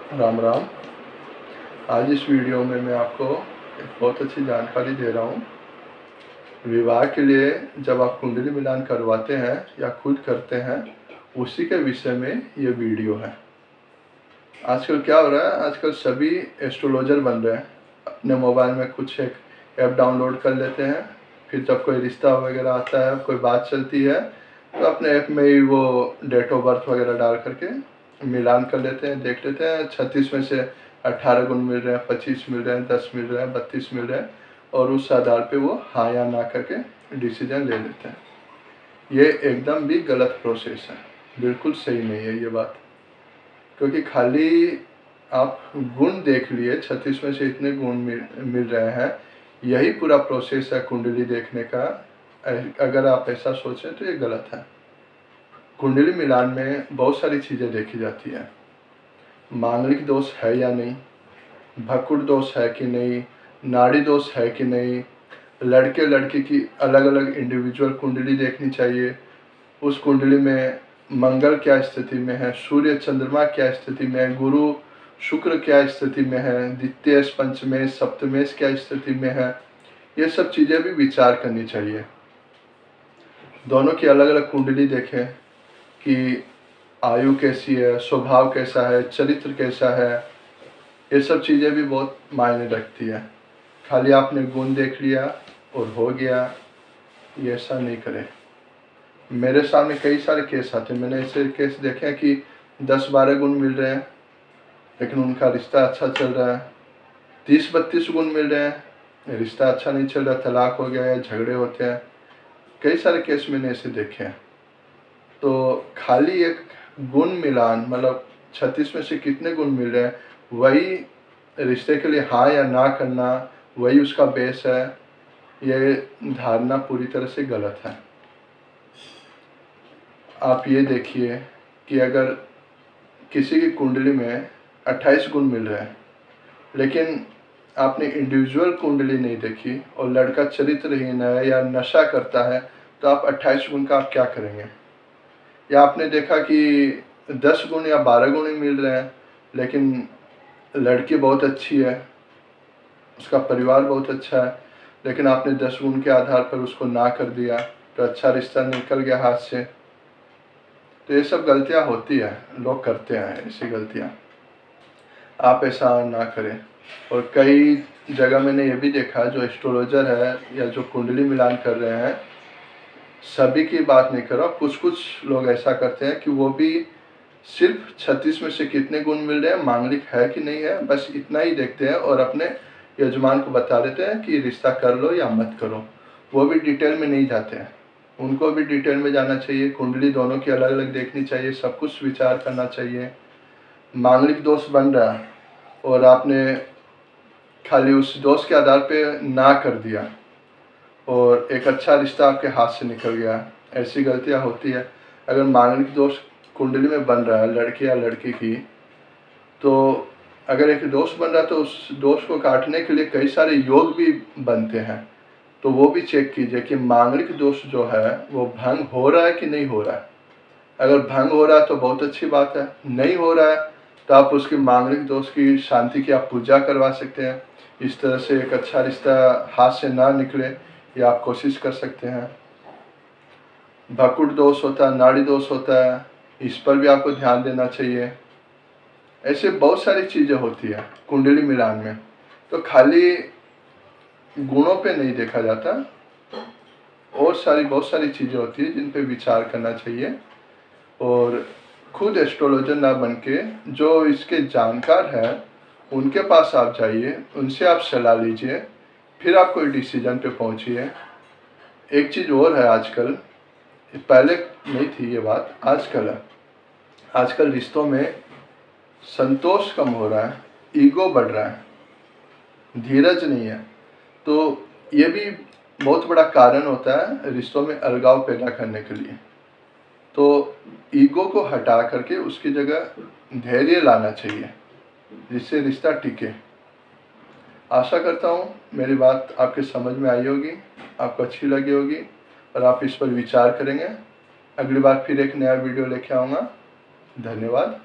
राम राम। आज इस वीडियो में मैं आपको एक बहुत अच्छी जानकारी दे रहा हूँ। विवाह के लिए जब आप कुंडली मिलान करवाते हैं या खुद करते हैं, उसी के विषय में ये वीडियो है। आजकल क्या हो रहा है, आजकल सभी एस्ट्रोलॉजर बन रहे हैं। अपने मोबाइल में कुछ एक ऐप डाउनलोड कर लेते हैं, फिर जब कोई रिश्ता वगैरह आता है, कोई बात चलती है, तो अपने ऐप में ही वो डेट ऑफ बर्थ वगैरह डाल करके मिलान कर लेते हैं, देख लेते हैं 36 में से 18 गुण मिल रहे हैं, 25 मिल रहे हैं, 10 मिल रहे हैं, 32 मिल रहे हैं, और उस आधार पे वो हाँ या ना करके डिसीजन ले लेते हैं। ये एकदम भी गलत प्रोसेस है, बिल्कुल सही नहीं है ये बात। क्योंकि खाली आप गुण देख लिए, 36 में से इतने गुण मिल रहे हैं, यही पूरा प्रोसेस है कुंडली देखने का। अगर आप ऐसा सोचें तो ये गलत है। कुंडली मिलान में बहुत सारी चीज़ें देखी जाती है। मांगलिक दोष है या नहीं, भकुड़ दोष है कि नहीं, नाड़ी दोष है कि नहीं, लड़के लड़की की अलग अलग इंडिविजुअल कुंडली देखनी चाहिए। उस कुंडली में मंगल क्या स्थिति में है, सूर्य चंद्रमा क्या स्थिति में है, गुरु शुक्र क्या स्थिति में है, द्वितीयेश पंचमेश सप्तमेश क्या स्थिति में है, ये सब चीज़ें भी विचार करनी चाहिए। दोनों की अलग अलग कुंडली देखें कि आयु कैसी है, स्वभाव कैसा है, चरित्र कैसा है, ये सब चीज़ें भी बहुत मायने रखती है। खाली आपने गुण देख लिया और हो गया, ये ऐसा नहीं करें। मेरे सामने कई सारे केस आते हैं, मैंने ऐसे केस देखे हैं कि 10-12 गुण मिल रहे हैं लेकिन उनका रिश्ता अच्छा चल रहा है। 30-32 गुण मिल रहे हैं, रिश्ता अच्छा नहीं चल रहा, तलाक हो गया है, झगड़े होते हैं। कई सारे केस मैंने ऐसे देखे हैं। तो खाली एक गुण मिलान, मतलब 36 में से कितने गुण मिल रहे हैं, वही रिश्ते के लिए हाँ या ना करना, वही उसका बेस है। ये धारणा पूरी तरह से गलत है। आप ये देखिए कि अगर किसी की कुंडली में 28 गुण मिल रहे हैं लेकिन आपने इंडिविजुअल कुंडली नहीं देखी और लड़का चरित्रहीन है या नशा करता है, तो आप 28 गुण का आप क्या करेंगे? या आपने देखा कि 10 गुण या 12 गुण ही मिल रहे हैं लेकिन लड़की बहुत अच्छी है, उसका परिवार बहुत अच्छा है, लेकिन आपने 10 गुण के आधार पर उसको ना कर दिया, तो अच्छा रिश्ता निकल गया हाथ से। तो ये सब गलतियां होती है, लोग करते हैं ऐसी गलतियां। आप ऐसा ना करें। और कई जगह मैंने ये भी देखा, जो एस्ट्रोलॉजर है या जो कुंडली मिलान कर रहे हैं, सभी की बात नहीं कर रहा, कुछ कुछ लोग ऐसा करते हैं कि वो भी सिर्फ 36 में से कितने गुण मिल रहे हैं, मांगलिक है कि नहीं है, बस इतना ही देखते हैं और अपने यजमान को बता देते हैं कि रिश्ता कर लो या मत करो। वो भी डिटेल में नहीं जाते हैं। उनको भी डिटेल में जाना चाहिए, कुंडली दोनों की अलग अलग देखनी चाहिए, सब कुछ विचार करना चाहिए। मांगलिक दोष बन रहा है और आपने खाली उस दोष के आधार पे ना कर दिया और एक अच्छा रिश्ता आपके हाथ से निकल गया, ऐसी गलतियां होती है। अगर मांगलिक दोष कुंडली में बन रहा है लड़के या लड़की की, तो अगर एक दोष बन रहा है तो उस दोष को काटने के लिए कई सारे योग भी बनते हैं। तो वो भी चेक कीजिए कि मांगलिक दोष जो है वो भंग हो रहा है कि नहीं हो रहा है। अगर भंग हो रहा है तो बहुत अच्छी बात है, नहीं हो रहा है तो आप उसकी मांगलिक दोष की शांति की आप पूजा करवा सकते हैं। इस तरह से एक अच्छा रिश्ता हाथ से ना निकले, ये आप कोशिश कर सकते हैं। भकुड़ दोष होता है, नाड़ी दोष होता है, इस पर भी आपको ध्यान देना चाहिए। ऐसे बहुत सारी चीज़ें होती है कुंडली मिलान में। तो खाली गुणों पे नहीं देखा जाता, और बहुत सारी चीज़ें होती है जिन पे विचार करना चाहिए। और खुद एस्ट्रोलॉजर ना बनके जो इसके जानकार हैं उनके पास आप जाइए, उनसे आप सलाह लीजिए, फिर आप कोई डिसीजन पे पहुंचिए। एक चीज़ और है, आजकल, पहले नहीं थी ये बात, आजकल है। आजकल रिश्तों में संतोष कम हो रहा है, ईगो बढ़ रहा है, धीरज नहीं है। तो ये भी बहुत बड़ा कारण होता है रिश्तों में अलगाव पैदा करने के लिए। तो ईगो को हटा करके उसकी जगह धैर्य लाना चाहिए, जिससे रिश्ता टिके। आशा करता हूँ मेरी बात आपके समझ में आई होगी, आपको अच्छी लगी होगी और आप इस पर विचार करेंगे। अगली बार फिर एक नया वीडियो लेके आऊँगा। धन्यवाद।